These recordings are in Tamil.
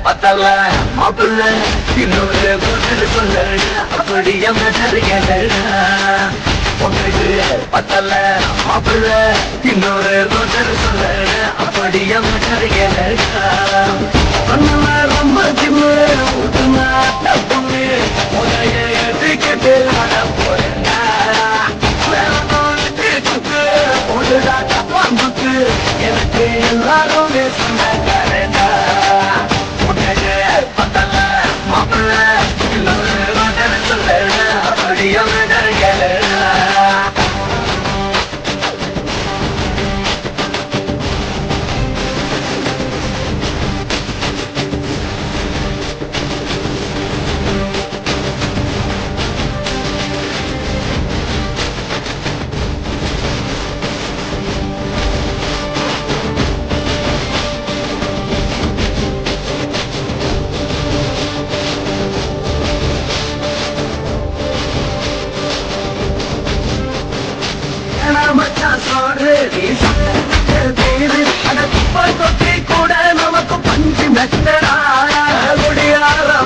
பத்தல மாப்பிள்ள இன்னொரு சொல்ல அப்படியே உங்களுக்கு பத்தல மாப்பிள்ள இன்னொரு சொல்ல அப்படியே ரொம்ப சிம்மு ஊட்டுமா டப்புன்னு முறைய டிக்கெட்டு போறேன் எனக்கு எல்லாரும் சொன்னாரேண்டா பத்தல மாப்பிள்ள சொல்ல அப்படியே கூட நமக்கு பஞ்சு மெத்தடாரம்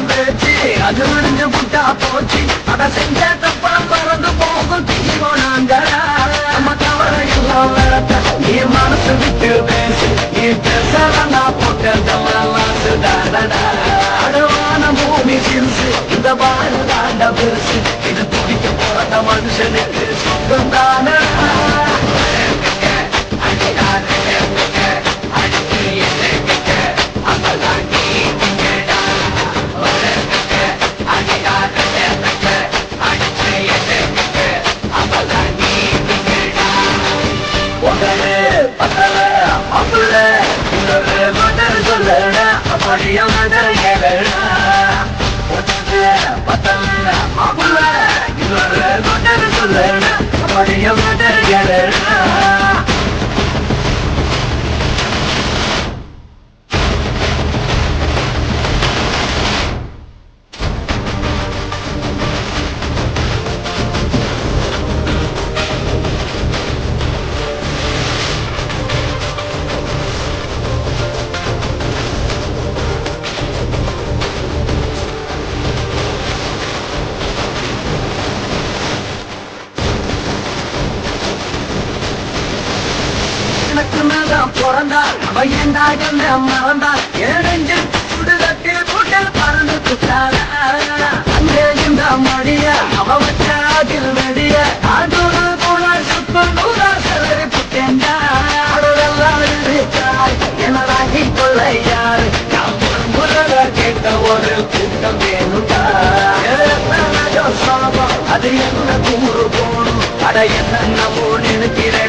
பேச்சு அது விடிஞ்சு புட்டா போச்சு அதை செஞ்ச தப்பா பறந்து போகும் தீவோம் நாங்களா நம்ம தவற எல்லாம் விளக்க நீ மனசு விட்டு பேசு நீ பேசலன்னா போட்டதெல்லாம் அடவான பூமி சிறுசு இந்த பாரு தாண்ட பெருசு இது துடிக்க போறத மனுஷனுக்கு சொந்தம் தானே சொல்ல அப்படியே பத்தல மாப்பிள்ள இன்னொரு சொல்ல அப்படியே பிறந்தா பையன்தாக மறந்தார் ஏழஞ்சு சுடுகட்டில் கூட்டல் பறந்து குட்டாள அங்கேயும் மடிய அவச்சாதில் வெடிய அதோடு கூட சுத்தூரா செலரி புட்டேண்டா எனராகி கொள்ளையாரு கேட்ட ஒரு கூட்டம் வேணுண்டா அது என்ன கூறு போணும் அட என்ன போன்னு நினைக்கிறேன்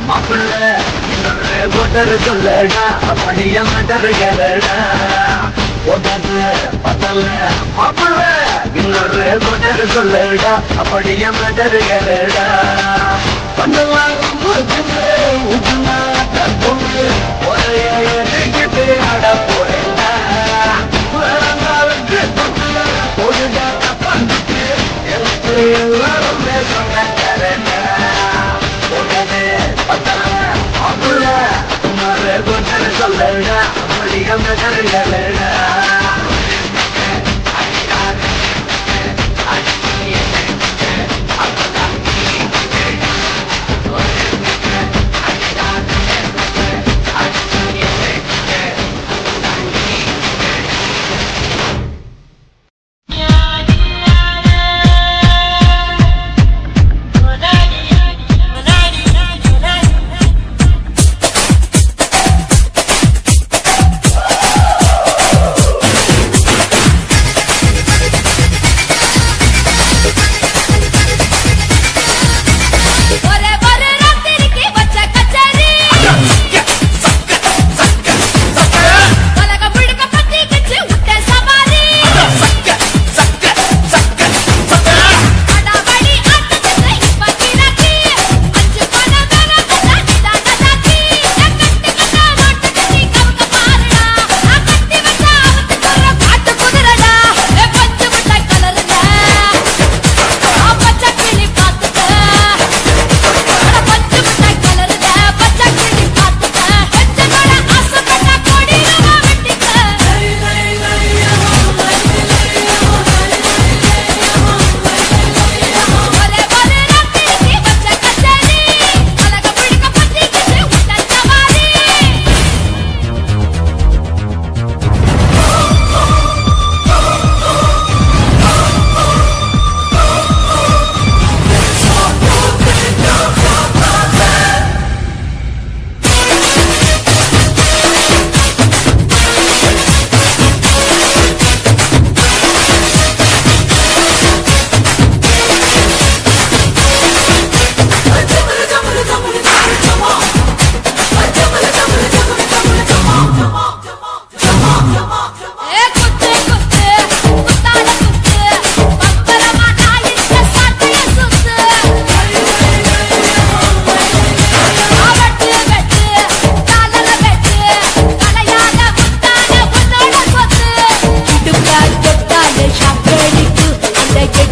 மாப்பிள்ள இன்னொரு சொல்லடா அப்படியே பத்தல மாப்பிள்ள இன்னொரு சொல்லடா அப்படியே பண்ணலாம் ஆட போறேன் எல்லாரும் சொல்லடா அப்படியே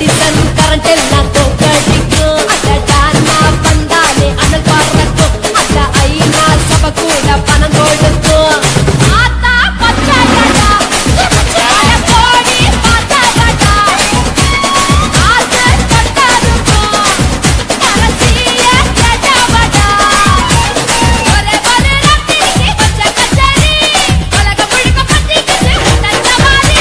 எடிசன் கரண்ட் எல்லாம் தோக்கடிக்கும் அடடா நான் வந்தாலே அனல் பறக்கும் அட ஐநா சபை கூட பணம் கொடுக்கும் ஆத்தா பச்சாடா கோடி பாத்தாடா ஆசை பட்டாருக்கும் அரசிய கேட்டவடா ஒரே ஒரே ராத்திரிக்கு பச்ச கச்சேரி உலக முழுக்க பத்திக்கிச்சு உட்டன் சவாரி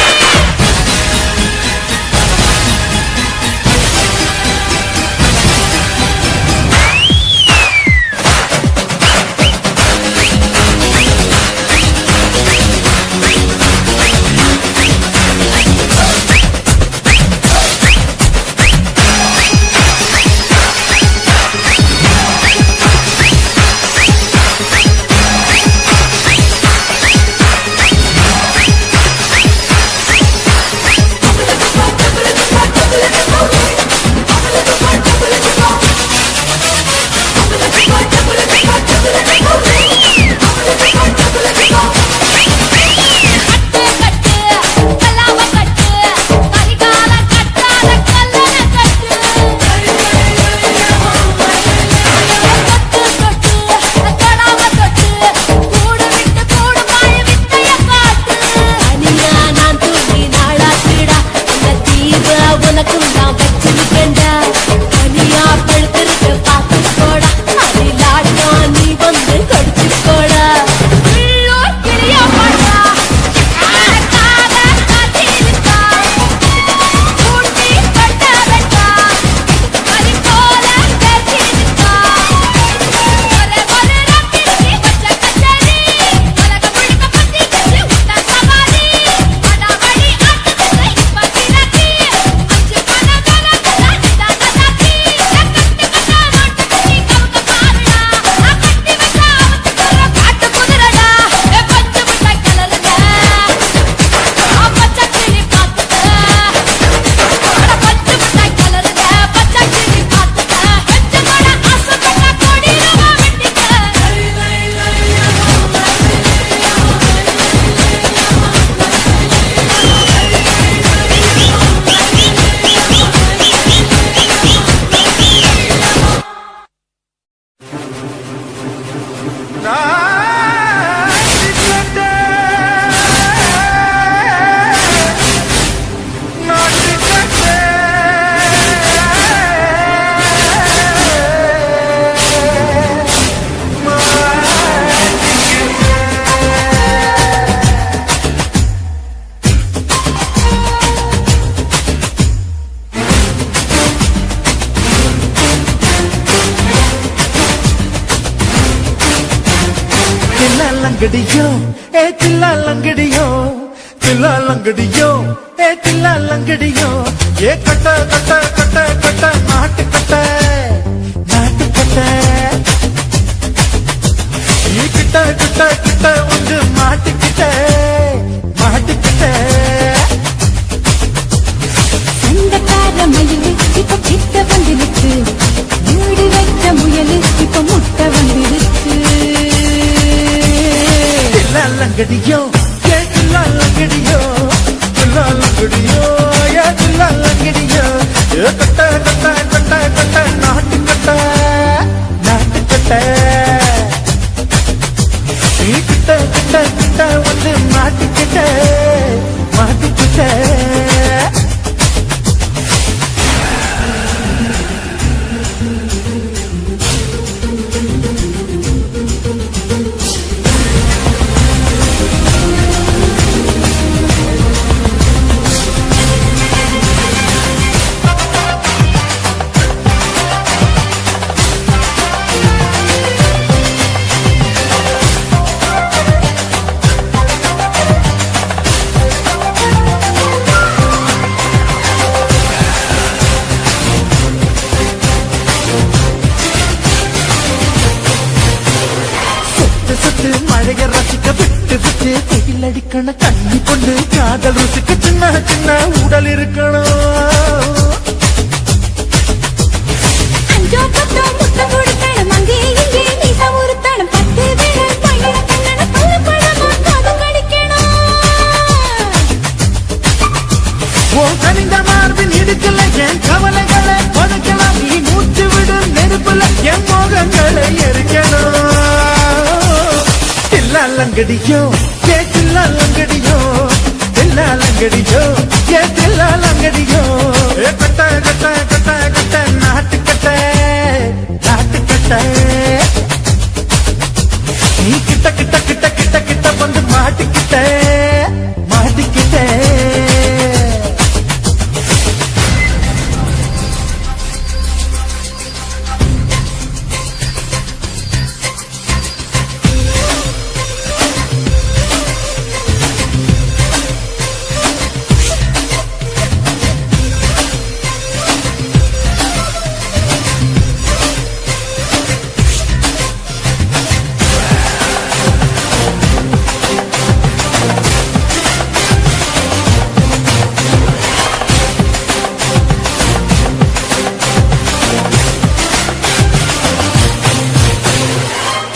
लंगड़ियों ए चिल्ला लंगड़ियों चिल्ला लंगड़ियों ए चिल्ला लंगड़ियों ये कट कट कट कट नाट कट ये किट किट किट उंग माटिकिट சொந்தக்கார மயிலு இப்ப கிட்ட வந்துருச்சு வீடு வைக்க முயலு இப்ப முட்டை வந்துருச்சு लंगड़ियों ये चिल्ला लंगड़ियों ये चिल्ला लंगड़ियों ये कट कट कट कट नाट कट ये किट किट किट வந்து மாட்டிக்கிட்ட மழைய ரசிக்க விட்டு விட்டு வெயில் அடிக்கணும் கண்ணி கொண்டு காதல் ருசிக்க சின்ன சின்ன உடல் இருக்கணும் ஓ கனிந்த மார்பின் இடுக்கல ஏன் லங்கடியோ ஏ தில்லா லங்கடியோ தில்லா லங்கடியோ ஏ தில்லா லங்கடியோ ஏ கட்ட கட்ட கட்ட கட்ட நாட்டு கட்ட நாட்டு கட்ட நீ கிட்ட கிட்ட கிட்ட கிட்ட கிட்ட வந்து மாட்டிக்கிட்ட மாட்டிக்கிட்ட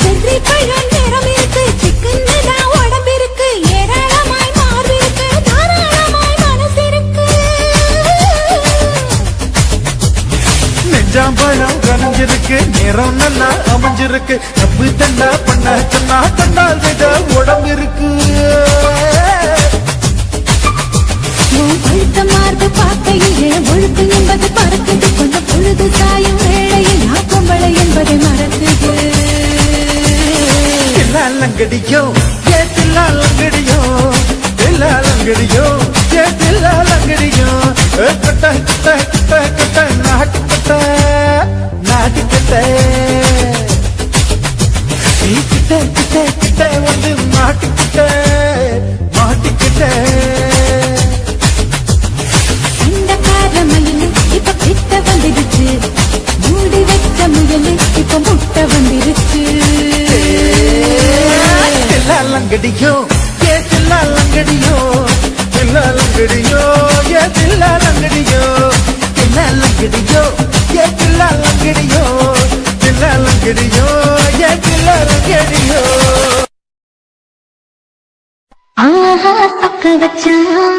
செர்ரி பழம் நிறம் இருக்கு, சிக்கன்னு தான் உடம்பிருக்கு, ஏராளமாய் மார்பிருக்கு, தாராளமாய் மனசிருக்கு. நெஞ்சாம்பழம் கனிஞ்சிருக்கு நிறம் நல்லா அமைஞ்சிருக்கு தப்பு தண்டா பண்ண சொன்னா தண்டால் விட உடம்பு இருக்கு உன் கொழுத்த மார்பு பார்க்கையிலே ஒழுக்கு என்பது பறக்குது, கொஞ்சம் பொழுது சாயும் வேளையில் நான் பொம்பளை என்பதை மறக்குது. தில்லா லங்கடியோ ஏ தில்லா லங்கடியோ தில்லா லங்கடியோ ஏ தில்லா லங்கடியோ கட்ட கட்ட கட்ட கட்ட நாட்டு கட்ட நாட்டு கட்ட நீ கிட்ட கிட்ட கிட்ட வந்து மாட்டிக்கிட்ட மாட்டிக்கிட்ட சண்டைக்கார மயிலு இப்ப கிட்ட வந்துடுச்சு, மூடி வச்ச முயலு இப்ப முட்டை வந்துருச்சு. தில்லா லங்கடியோ ஏ தில்லா லங்கடியோ தில்லா லங்கடியோ ஏ தில்லா லங்கடியோ தில்லா லங்கடியோ ஏ தில்லா லங்கடியோ தில்லா லங்கடியோ ஏ தில்லா லங்கடியோ ஆஹா சொக்க வச்சான்,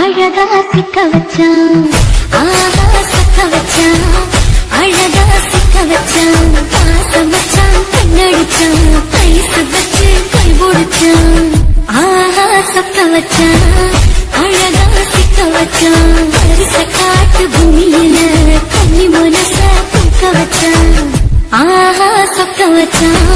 அழகா சிக்க வச்சான், ஆஹா சொக்க வச்சான், அழகா சிக்க வச்சான், பாசம் வச்சான், கண்ணடிச்சான், ஐசு வச்சு கை பிடிச்சான். ஆஹா சொக்க வச்சான், அழகா சிக்க வச்சான், பரிச காட்டு பூமியில கன்னி மனச பூக்க வச்சான். ஆஹா சொக்க வச்சான்,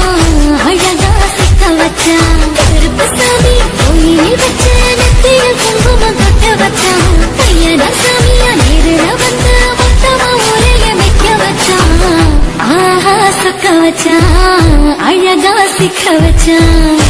அழகா சிக்க வச்சான், கருப்பு சாமி கோயிலில் வச்ச நெத்தியில் குங்குமம் தொட்ட வச்சான், கையன சாமியா நேரில வந்து மொத்தமா உரைய வைக்க வச்சான். ஆஹா சொக்க வச்சான், அழகா சிக்க வச்சான்.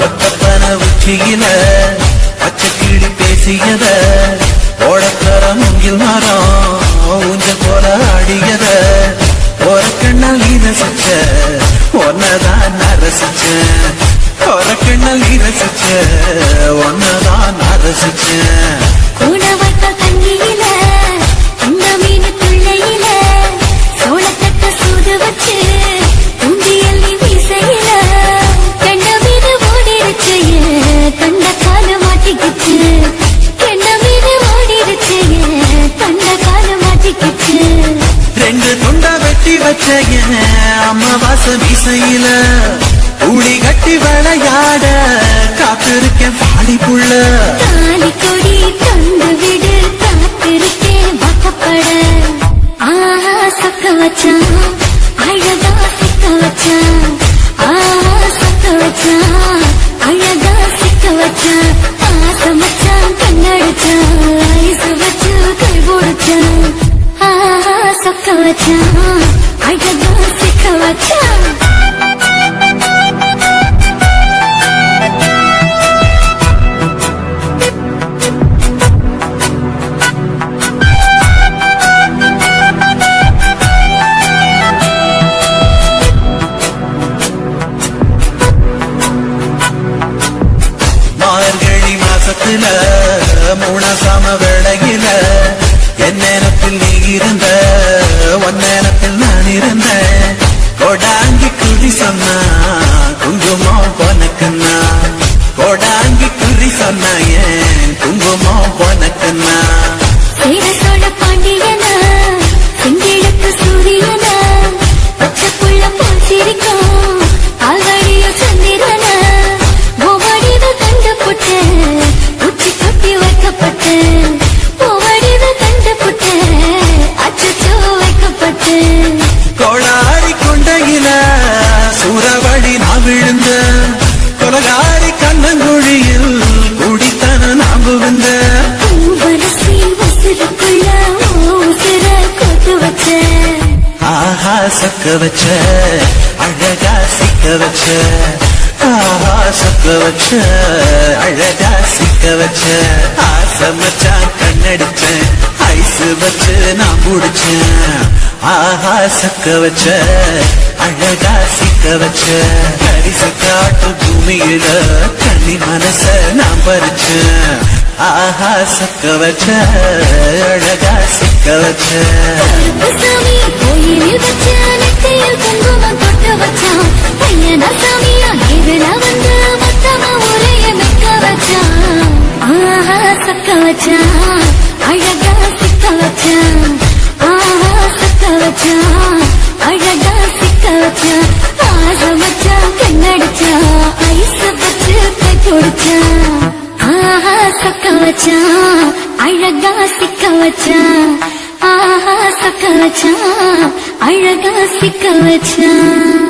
ஒத்தப்பன உச்சியில பச்சை கிளி பேசியத ஓடக்கர முங்கில் மரம் ஊஞ்சல் போல ஆடியத ஒரு கண்ணால் நீ ரசிச்ச ஒன்னதான் நான் ரசிச்சேன் ஒரு கண்ணால் நீ ரசிச்ச ஒன்னதான் நான் ரசிச்சேன் உணவட்ட தண்ணியில அந்த மீன் பிள்ளையில சோளத்தட்ட சூடு வச்சு உண்டியல்லி வீசையில கண்ட மீது ஓடிருச்சு, கண்ட கால மாட்டிக்கிச்சு, கண்ட மீது ஓடிருச்சு, கண்ட கால மாட்டிக்கிச்சு. ரெண்டு துண்டா வெட்டி வச்ச அம்மாவாச வீசையில ஊடி கட்டி விளையாட காத்திருக்கேன் பாடி புள்ள தாலி கொடி தந்து விடு காத்திருக்கேன் வாக்கப்பட. ஆஹா சொக்க வச்சான், அழகா சிக்க வச்சான், ஆஹா சொக்க வச்சான், அழகா சிக்க வச்சான், பாசம் வச்சான், கண்ணடிச்சான், ஐசு வச்சு கை பிடிச்சான். ஆஹா சொக்க வச்சான், அழகா சிக்க வச்சான். மாசத்துல மூணாசாம வேளையில என் நேரத்தில் நீ இருந்த உன் நேரத்தில் நான் இருந்தேன் கோடாங்கி குறி சொன்னா குங்குமம் பொனக்குன்னா கோடாங்கி குறி சொன்னா ஏன் குங்குமம் பொனக்குன்னா சேர சோழ பாண்டியனா செங்கிழக்கு சூரியனா பச்சைப்புள்ள போல் சிரிக்கும் ஆல்வடியோ சந்திரனா ஓவடிவு கண்டுபுட்டு உச்சி தொட்டி வைக்கப்பட்டு ஓவடிவு கண்டுபுட்டு அச்சோ வைக்கப்பட்டு கோளாரி கொண்டையில சூறவழி நான் விழுந்த கொலகாரி கண்ணங்குழியில் குடித்தன நான் புகுந்த பூவரசி உசுருக்குள்ள உசுர கொத்து வச்ச ஆஹா சொக்க வச்ச அழகா சிக்க வச்ச ஆஹா சொக்க வச்ச அழகா சிக்க வச்ச ஆசை மச்சான் கண்ணடிச்சேன் ஐஸ் வச்சு நான் முடிச்சேன் ஆஹா சொக்க வச்ச அழகா சிக்க வச்ச கரிச காட்டு பூமியில கண்ணி மனச நான் பறிச்சேன் ஆஹா சொக்க வச்ச அழகா சிக்க வச்ச சாமி கோயிலில் வச்ச நெத்தையில் குங்குமம் தொட்டு வச்சான் பையனா சாமியா எதிர வந்து மொத்தமா உரைய மிக்க வச்சான் ஆஹா சக்க வச்சான் அழகா சிக்க வச்சான் ஆஹா சக்க வச்சான் அழகா சிக்க வச்சான் ஆசை வச்சான் கண்ணடிச்சான் ஐஸ் வச்சு கை கொடுச்சான் ஆஹா சக்க வச்சான் அழகா சிக்க வச்சான் ஆஹா சக்க வச்சான் அழகா சிக்க வச்சான்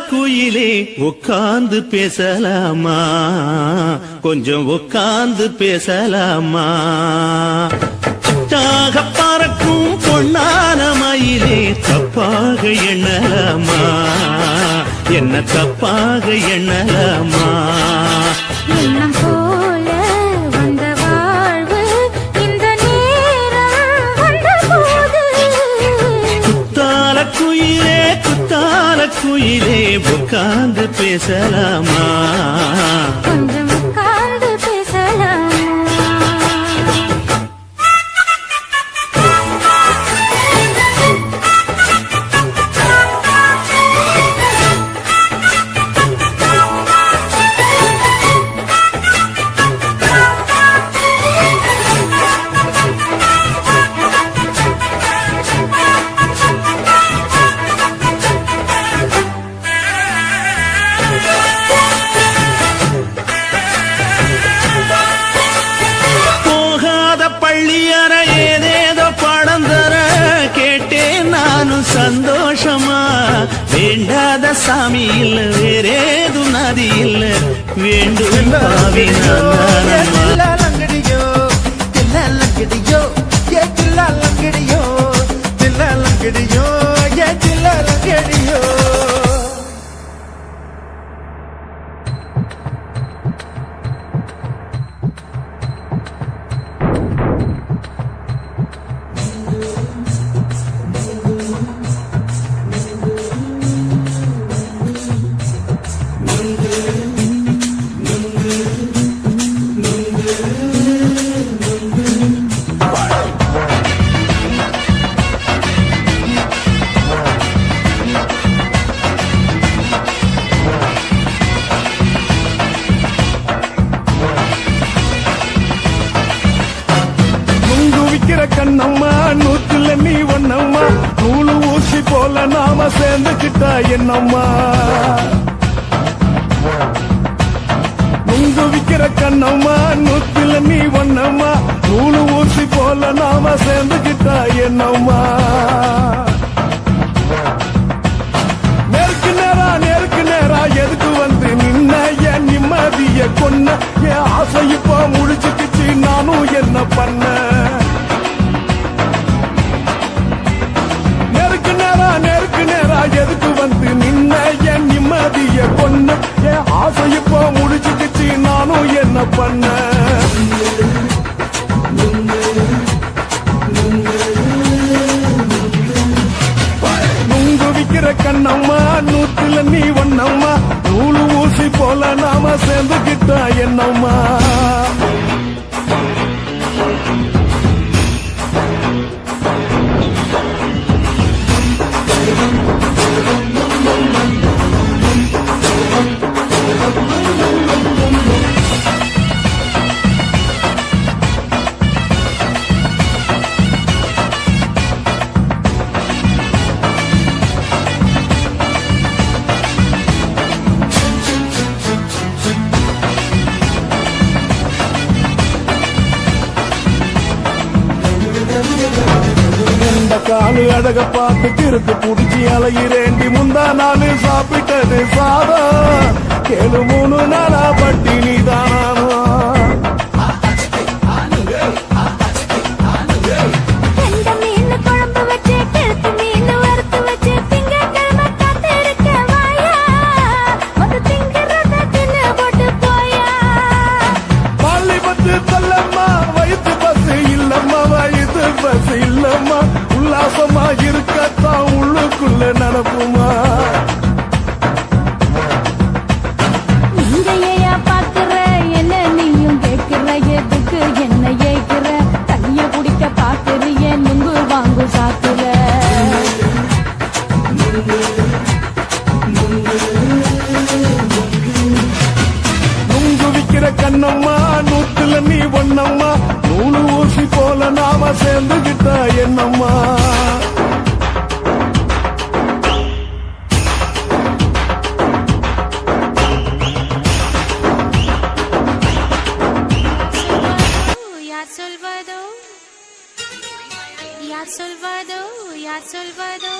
குயிலே உட்கார்ந்து பேசலாமா கொஞ்சம் உட்கார்ந்து பேசலாமா சிட்டாக பறக்கும் பொன்னான மயிலே தப்பாக எண்ணலாமா என்ன தப்பாக எண்ணலாமா எண்ணம் போல வந்த வாழ்வு இந்த நேரம் வந்தபோது குத்தால குயிலே உட்கார்ந்து பேசலாமா கொஞ்சம் உட்கார்ந்து பேசலாமா சந்தோஷமா வேண்டாத சாமி இல்ல வேறேதும் நதி இல்ல வேண்டும் லங்கடியோ லங்கடியோ லங்கடியோ லங்கடியோ லங்கடியோ கண்ணம்மா நூத்துல நீ ஒன்னம்மா நூலு ஊசி போல நாம சேர்ந்துக்கிட்டா என்னம்மா நுங்கு விக்கிற கண்ணம்மா நூத்துல நீ ஒன்னம்மா நூலு ஊசி போல நாம சேர்ந்துக்கிட்டா என்னம்மா நேருக்கு நேரா எதுக்கு வந்து நின்ன என் நிம்மதிய கொன்ன என் ஆசை இப்போ முடிச்சுக்கிச்சு நானும் என்ன பண்ண நுங்கு விக்கிற கண்ணம்மா நூத்துல நீ ஒண்ணம்மா நூலு ஊசி போல நாம சேர்ந்துகிட்டா என்னம்மா இந்த காலு அழக பார்த்து கிறுக்கு புடிச்சி அலையிறேண்டி முந்தா நாளு சாப்பிட்டது சாதம் கேளு 3 நாளா பட்டினி தானானோ கெண்ட மீன் குழம்பு வச்சு கிழக்கு மீன் வறுத்து வச்சு திங்கட்கிழமை காத்திருக்க வாயா வந்து திங்கிறத தின்னு போட்டு போயா பள்ளி பத்து தள்ளம்மா வயிற்று பசு இல்லம்மா வயிற்று பசு இல்லம்மா உல்லாசமா இருக்கத்தான் உள்ளுக்குள்ள நடப்புமா நீங்க ஏயா பாக்குற என்ன நீயும் கேட்கிற எதுக்கு என்ன ஏய்க்கிற தண்ணிய குடிக்க பாக்குறிய நுங்கு வாங்கு சாக்குற நுங்கு விக்கிற கண்ணம்மா நூத்துல நீ ஒண்ணம்மா நூலு ஊசி போல நாம சேர்ந்துகிட்டா என்னம்மா யார் சொல்வதோ